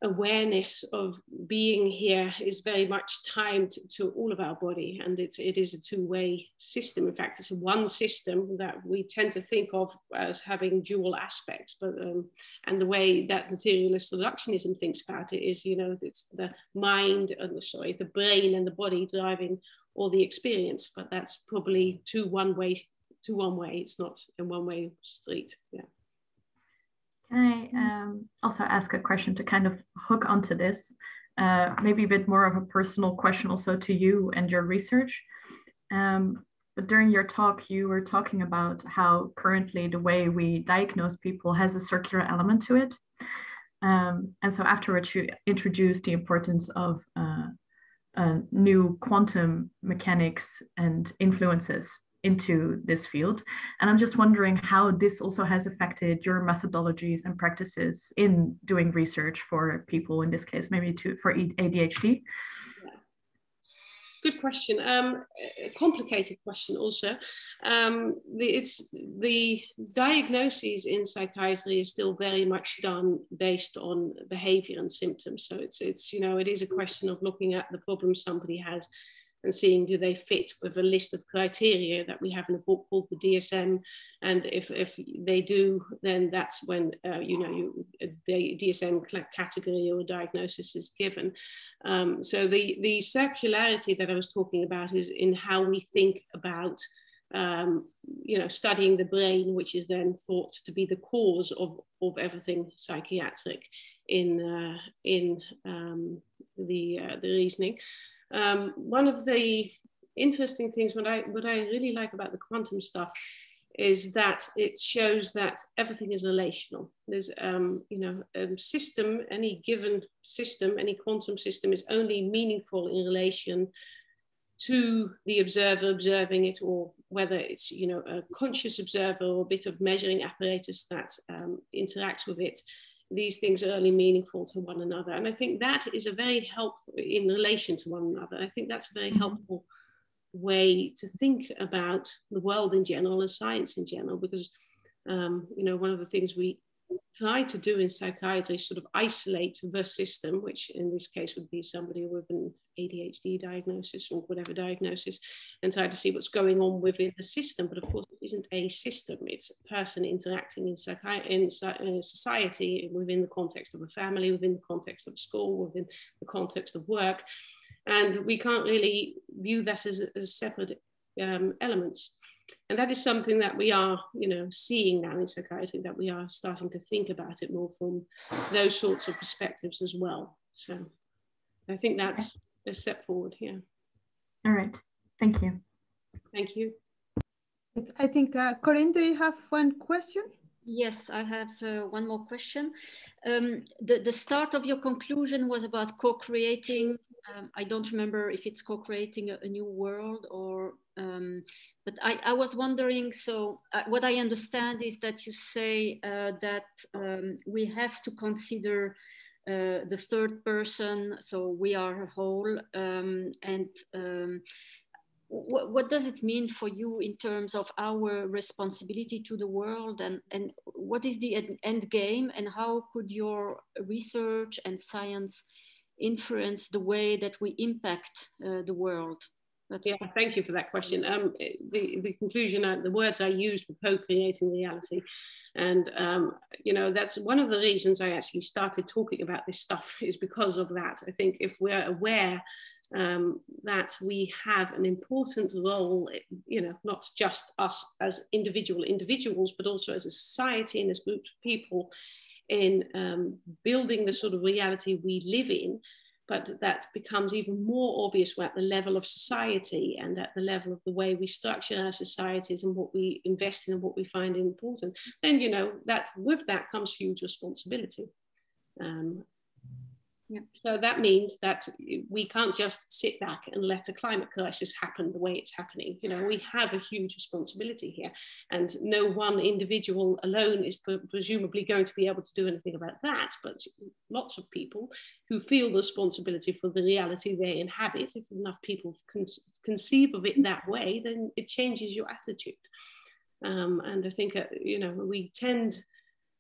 B: awareness of being here is very much tied to all of our body, and it is a two-way system. In fact, it's one system that we tend to think of as having dual aspects, but and the way that materialist reductionism thinks about it is, you know, it's the mind and the brain and the body driving all the experience, but that's probably one way. It's not a one-way street. Yeah.
G: Can I also ask a question to kind of hook onto this? Maybe a bit more of a personal question also to you and your research. But during your talk, you were talking about how currently the way we diagnose people has a circular element to it. And so afterwards, you introduced the importance of new quantum mechanics and influences into this field. And I'm just wondering how this also has affected your methodologies and practices in doing research for people, in this case, maybe for ADHD.
B: Yeah. Good question. A complicated question also. The diagnoses in psychiatry is still very much done based on behavior and symptoms. So it's you know, it is a question of looking at the problem somebody has and seeing do they fit with a list of criteria that we have in a book called the DSM, and if they do, then that's when the DSM category or diagnosis is given. So the circularity that I was talking about is in how we think about studying the brain, which is then thought to be the cause of everything psychiatric in the reasoning. One of the interesting things, what I really like about the quantum stuff is that it shows that everything is relational. There's, a system, any given system, any quantum system is only meaningful in relation to the observer observing it, or whether it's, a conscious observer or a bit of measuring apparatus that interacts with it. These things are only meaningful to one another. And I think that is a very helpful in relation to one another. I think that's a very helpful way to think about the world in general and science in general, because, one of the things we try to do in psychiatry is sort of isolate the system, which in this case would be somebody with an ADHD diagnosis or whatever diagnosis, and try to see what's going on within the system. But of course, it isn't a system. It's a person interacting in society within the context of a family, within the context of a school, within the context of work. And we can't really view that as separate elements. And that is something that we are, seeing now in psychiatry, that we are starting to think about it more from those sorts of perspectives as well. So I think that's a step forward here.
G: All right. Thank you.
B: Thank you.
A: I think, Corinne, do you have one question?
H: Yes, I have one more question. The start of your conclusion was about co-creating. I don't remember if it's co-creating a new world or, but I was wondering, so what I understand is that you say that we have to consider the third person, so we are a whole, what does it mean for you in terms of our responsibility to the world, and what is the end game, and how could your research and science influence the way that we impact the world?
B: Yeah, thank you for that question. The conclusion, the words I used were co-creating reality. And, you know, that's one of the reasons I actually started talking about this stuff, is because of that. I think if we're aware that we have an important role, you know, not just us as individuals, but also as a society and as groups of people in building the sort of reality we live in, but that becomes even more obvious at the level of society and at the level of the way we structure our societies and what we invest in and what we find important. Then, you know, that with that comes huge responsibility. Yeah. So that means that we can't just sit back and let a climate crisis happen the way it's happening. You know, we have a huge responsibility here, and no one individual alone is presumably going to be able to do anything about that, but lots of people who feel the responsibility for the reality they inhabit, if enough people conceive of it that way, then it changes your attitude. And I think, you know, we tend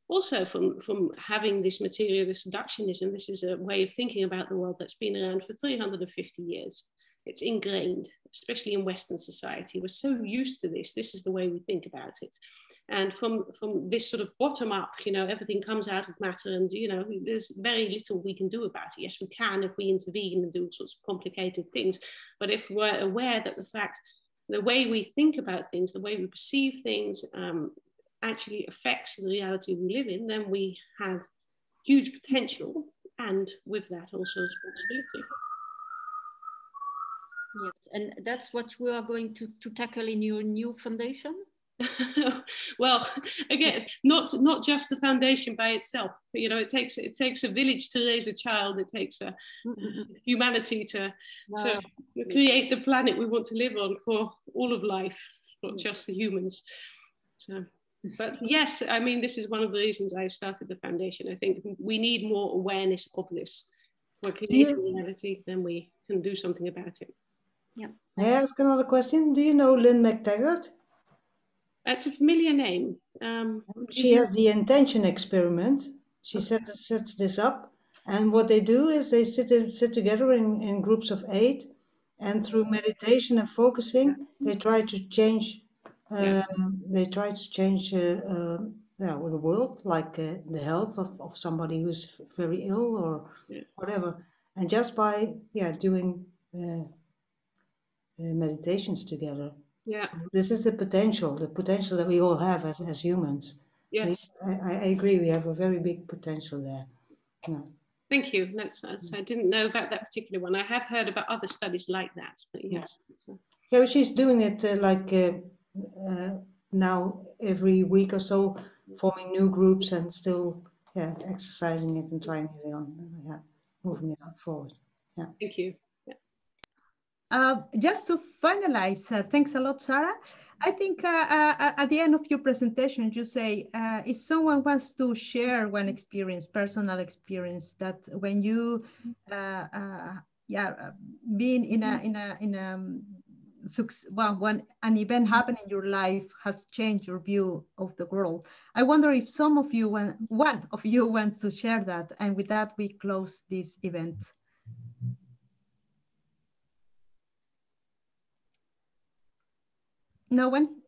B: also from having this materialist reductionism, this is a way of thinking about the world that's been around for 350 years. It's ingrained, especially in Western society. We're so used to this. This is the way we think about it. And from this sort of bottom up, you know, everything comes out of matter, and, you know, there's very little we can do about it. Yes, we can if we intervene and do all sorts of complicated things. But if we're aware that the way we think about things, the way we perceive things, actually affects the reality we live in, then we have huge potential, and with that also responsibility.
H: Yes, and that's what we are going to tackle in your new foundation?
B: Well, again, not just the foundation by itself. You know, it takes a village to raise a child. It takes a humanity to create the planet we want to live on for all of life, not just the humans. So. But yes, I mean, this is one of the reasons I started the foundation. I think we need more awareness of this. We're creating reality, then we can do something about it.
H: Yeah.
F: May I ask another question? Do you know Lynn McTaggart?
B: It's a familiar name.
F: She has the intention experiment. She sets this up, and what they do is they sit together in groups of 8, and through meditation and focusing, they try to change. They try to change the world, like the health of somebody who's very ill or whatever, and just by doing meditations together.
B: Yeah,
F: so this is the potential that we all have as humans.
B: Yes,
F: I agree. We have a very big potential there. Yeah.
B: Thank you. I didn't know about that particular one. I have heard about other studies like that, but yes.
F: Yeah, but she's doing it now every week or so, forming new groups and still exercising it and trying it on, moving it forward. Yeah.
B: Thank you.
A: Just to finalize, thanks a lot, Sarah. I think at the end of your presentation, you say, if someone wants to share one experience, personal experience, that when you, being when an event happened in your life has changed your view of the world. I wonder if one of you wants to share that, and with that we close this event. No one?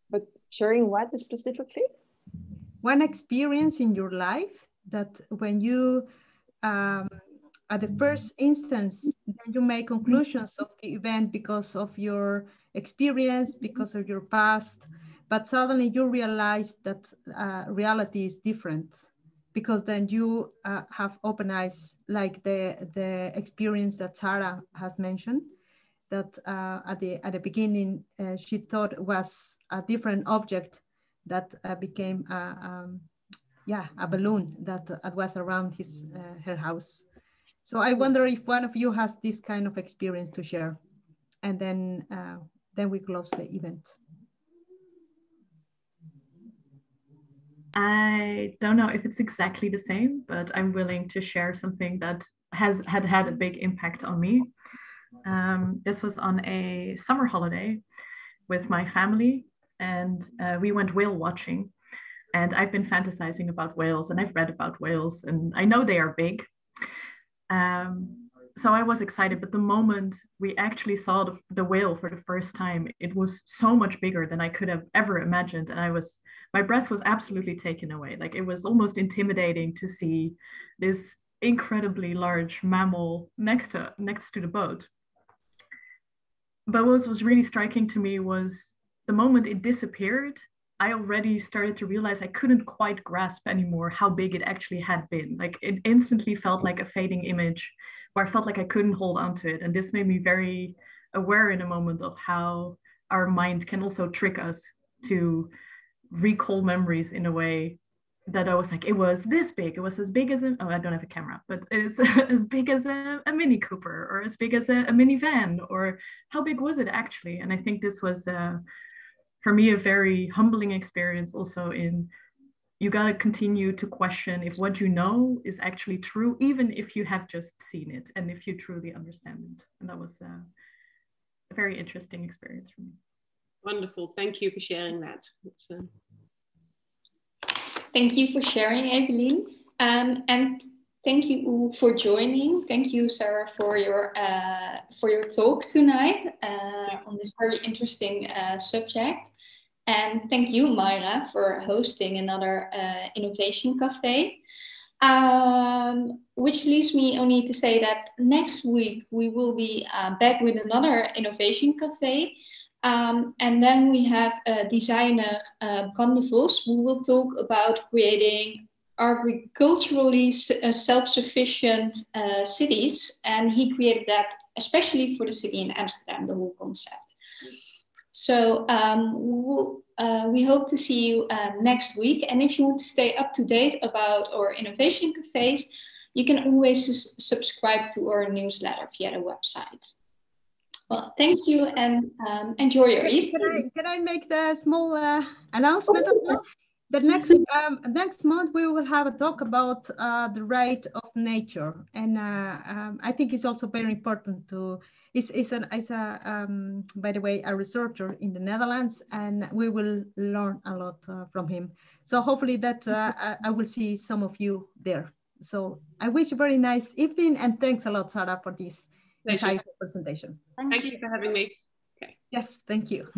E: But sharing what specifically?
A: One experience in your life that when you, at the first instance, then you make conclusions of the event because of your experience, because of your past, but suddenly you realize that reality is different, because then you have open eyes, like the experience that Sarah has mentioned, that at the beginning she thought was a different object that became a balloon that was around her house. So I wonder if one of you has this kind of experience to share, and then we close the event.
G: I don't know if it's exactly the same, but I'm willing to share something that had a big impact on me. This was on a summer holiday with my family, and we went whale watching. And I've been fantasizing about whales, and I've read about whales, and I know they are big. so I was excited, but the moment we actually saw the whale for the first time, it was so much bigger than I could have ever imagined. And my breath was absolutely taken away. Like, it was almost intimidating to see this incredibly large mammal next to the boat. But what was really striking to me was the moment it disappeared, I already started to realize I couldn't quite grasp anymore how big it actually had been. Like, it instantly felt like a fading image where I felt like I couldn't hold on to it. And this made me very aware in a moment of how our mind can also trick us to recall memories in a way that I was like, it was this big. It was as big as I don't have a camera, but it's as big as a Mini Cooper, or as big as a minivan, or how big was it actually? And I think this was, for me, a very humbling experience also in, you got to continue to question if what you know is actually true, even if you have just seen it and if you truly understand it. And that was a very interesting experience for me.
B: Wonderful. Thank you for sharing that.
C: Thank you for sharing, Evelien. And thank you all for joining. Thank you, Sarah, for your talk tonight on this very interesting subject. And thank you, Mayra, for hosting another Innovation Café. Which leaves me only to say that next week we will be back with another Innovation Café. And then we have designer Bram de Vos, who will talk about creating agriculturally self-sufficient cities. And he created that especially for the city in Amsterdam, the whole concept. So we hope to see you next week. And if you want to stay up to date about our innovation cafes, you can always subscribe to our newsletter via the website. Well, thank you, and enjoy your evening.
A: Can I make the small announcement of that? The next month we will have a talk about the right of nature, and I think it's also very important to. Is by the way, a researcher in the Netherlands, and we will learn a lot from him. So hopefully that I will see some of you there. So I wish you a very nice evening, and thanks a lot, Sarah, for this insightful presentation.
B: Thank you for having me. Okay.
A: Yes, thank you.